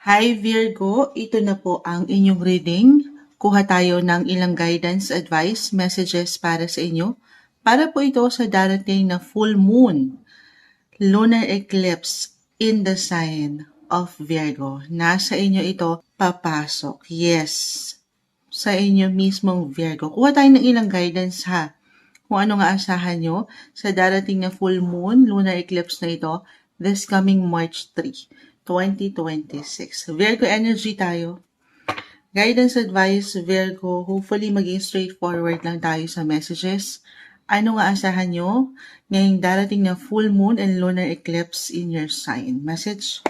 Hi Virgo, ito na po ang inyong reading. Kuha tayo ng ilang guidance, advice, messages para sa inyo. Para po ito sa darating na full moon, lunar eclipse in the sign of Virgo. Nasa inyo ito papasok. Yes, sa inyo mismong Virgo. Kuha tayo ng ilang guidance ha. Kung ano nga asahan nyo sa darating na full moon, lunar eclipse na ito, this coming March 3, 2026. Virgo energy tayo. Guidance advice, Virgo, hopefully maging straightforward lang tayo sa messages. Ano nga asahan nyo ngayong darating na full moon and lunar eclipse in your sign? Message?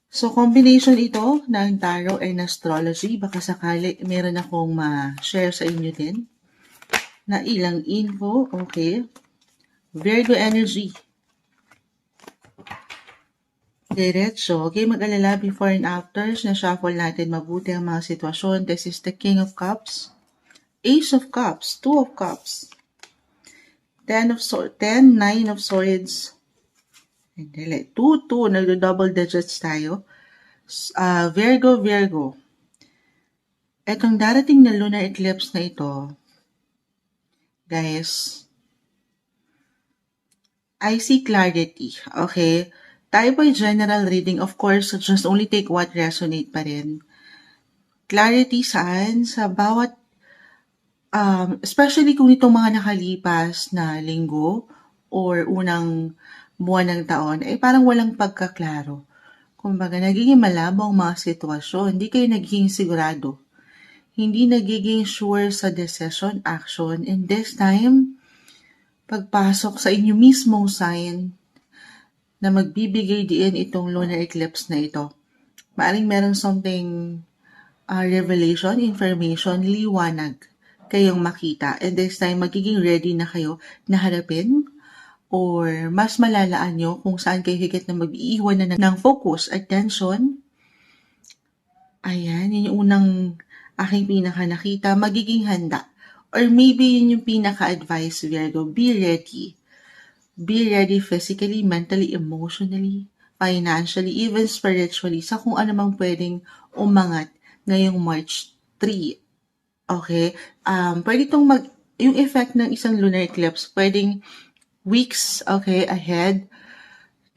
So, combination ito ng tarot and astrology. Baka sakali meron akong ma-share sa inyo din na ilang info. Okay. Virgo energy. Diretso. Okay, mag-alala before and afters. Na-shuffle natin mabuti ang mga sitwasyon. This is the King of Cups. Ace of Cups. Two of Cups. 10, 9 of Swords. Hindi, 2, 2. Nagdo-double digits tayo. Virgo. Etong darating na lunar eclipse na ito, guys, I see clarity. Okay? Tayo po general reading. Of course, just only take what resonate pa rin. Clarity saan? Sa bawat, especially kung itong mga nakalipas na linggo or unang buwan ng taon, ay parang walang pagkaklaro. Kumbaga, nagiging malabo ang mga sitwasyon. Hindi kayo nagiging sigurado. Hindi nagiging sure sa decision, action. And this time, pagpasok sa inyo mismong sign na magbibigay diin itong lunar eclipse na ito. Maaring meron something revelation, information, liwanag kayong makita. And this time, magiging ready na kayo na harapin or mas malalaan nyo kung saan kayo higit na mag-iiwan na ng focus, attention. Ayan, yun yung unang aking pinaka nakita, magiging handa. Or maybe yun yung pinaka-advice, Virgo, be ready. Be ready physically, mentally, emotionally, financially, even spiritually, sa kung ano mang pwedeng umangat ngayong March 3. Okay? Pwede itong yung effect ng isang lunar eclipse, pwedeng weeks, okay, ahead.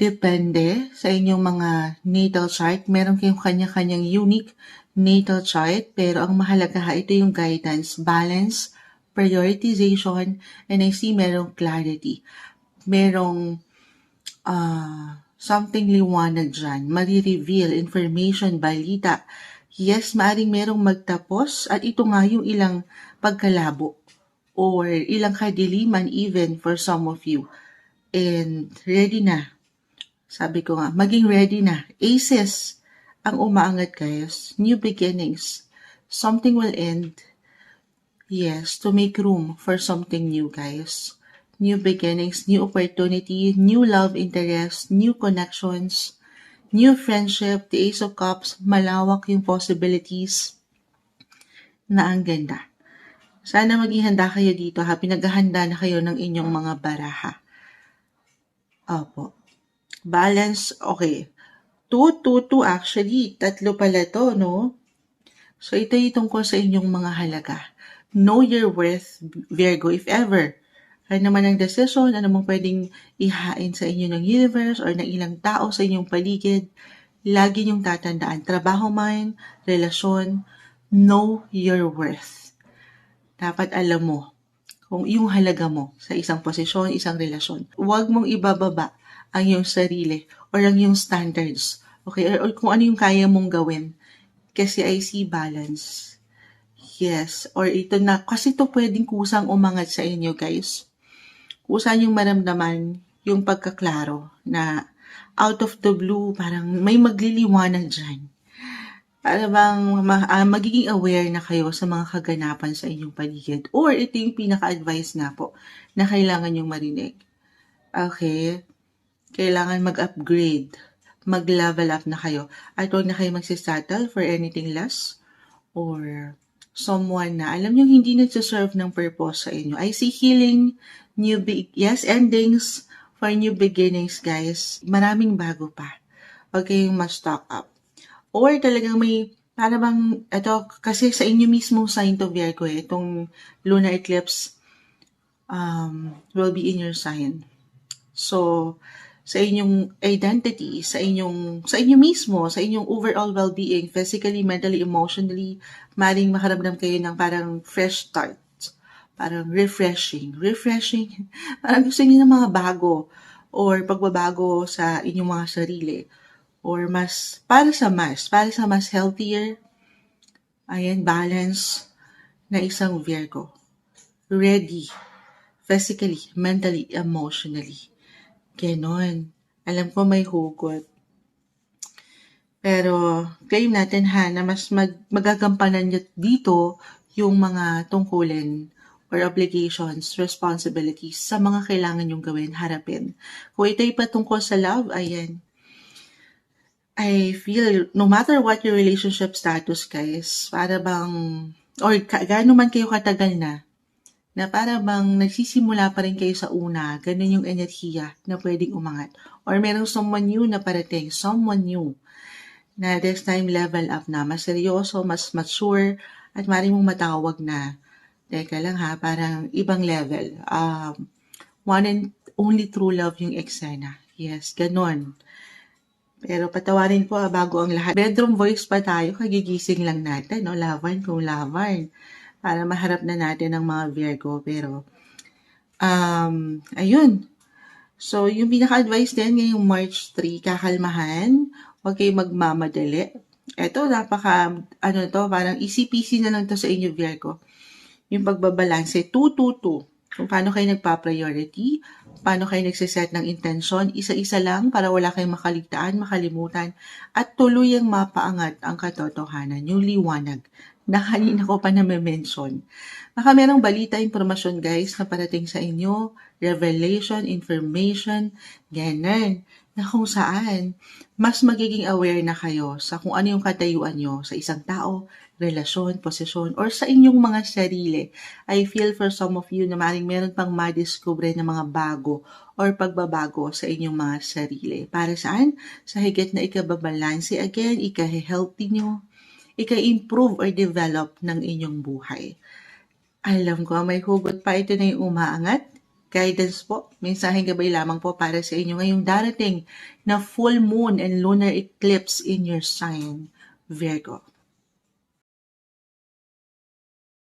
Depende sa inyong mga natal chart. Meron kayong kanya-kanyang unique natal chart, pero ang mahalaga ito yung guidance, balance, prioritization, and I see merong clarity. Merong something liwanag dyan. Mari-reveal, information, balita. Yes, maaring merong magtapos at ito nga yung ilang pagkalabo or ilang kadiliman even for some of you. And ready na. Sabi ko nga, maging ready na. Aces ang umaangat, guys. New beginnings. Something will end. Yes, to make room for something new, guys. New beginnings, new opportunity, new love interest, new connections, new friendship. The Ace of Cups, malawak yung possibilities na ang ganda. Sana maging handa kayo dito ha. Pinaghahanda na kayo ng inyong mga baraha. Opo. Balance, okay. 2, 2, 2 actually. Tatlo pala to, no? So, ito yung tungkol sa inyong mga halaga. Know your worth, Virgo, if ever. Ano naman ang decision, ano mong pwedeng ihain sa inyo ng universe or ng ilang tao sa inyong paligid, lagi niyong tatandaan. Trabaho man, relasyon, know your worth. Dapat alam mo kung yung halaga mo sa isang posisyon, isang relasyon. Huwag mong ibababa ang iyong sarili or ang iyong standards. Okay? Or kung ano yung kaya mong gawin. Kasi I see balance. Yes. Or ito na, kasi ito pwedeng kusang umangat sa inyo, guys. Kusa yung maramdaman yung pagkaklaro na out of the blue, parang may magliliwanag dyan. Para bang magiging aware na kayo sa mga kaganapan sa inyong paligid. Or ito yung pinaka-advice nga po na kailangan yung marinig. Okay? Kailangan mag-upgrade. Mag-level up na kayo. At huwag na kayo magsisettle for anything less or someone na alam nyo hindi nagsiserve ng purpose sa inyo. I see healing, endings for new beginnings, guys. Maraming bago pa. Huwag kayong ma-stock up. Or talagang may, para bang, ito, kasi sa inyo mismo sign to Virgo itong lunar eclipse will be in your sign. So, sa inyong identity, sa inyo mismo, sa inyong overall well-being, physically, mentally, emotionally, maring makaramdam kayo ng parang fresh start. Parang refreshing. Parang gusto niyo ng mga bago or pagbabago sa inyong mga sarili or para sa mas healthier, balance na isang Virgo. Ready, physically, mentally, emotionally. Ganon. Alam ko may hugot. Pero claim natin na mas magagampanan niyo dito yung mga tungkulin or obligations, responsibilities sa mga kailangan yung gawin, harapin. Kung ito'y patungkol sa love, I feel no matter what your relationship status, guys, para bang, or gaano man kayo katagal na para bang nagsisimula pa rin kayo sa una, ganun yung enerhiya na pwedeng umangat. Or merong someone new na parating, someone new na this time level up na, mas seryoso, mas mature, at maaaring mong matawag na, teka lang parang ibang level. One and only true love yung eksena. Yes, ganun. Pero patawarin po bago ang lahat. Bedroom voice pa tayo, kagigising lang natin, no? Laban kung laban. Para maharap na natin ang mga Virgo. Pero, ayun. So, yung pinaka-advice din ngayong March 3, kakalmahan. Huwag kayong magmamadali. Ito, parang easy-peasy na lang to sa inyo, Virgo. Yung pagbabalanse, 2-2-2. Kung paano kayo nagpa-priority, paano kayo nagsiset ng intensyon, isa-isa lang para wala kayong makaligtaan, makalimutan, at tuluyang mapaangat ang katotohanan, yung liwanag na kanina ko pa na-mention. Baka merong balita, impormasyon guys na parating sa inyo, revelation, information, ganun, na kung saan mas magiging aware na kayo sa kung ano yung katayuan nyo sa isang tao, relasyon, posisyon, or sa inyong mga sarili. I feel for some of you na maring meron pang madiscover na mga bago or pagbabago sa inyong mga sarili. Para saan? Sa higit na ikababalanse again, ika-healthy nyo, ika-improve or develop ng inyong buhay. Alam ko, may hugot pa, ito na yung umaangat. Guidance po, mensaheng gabay lamang po para sa inyo ngayong darating na full moon and lunar eclipse in your sign, Virgo.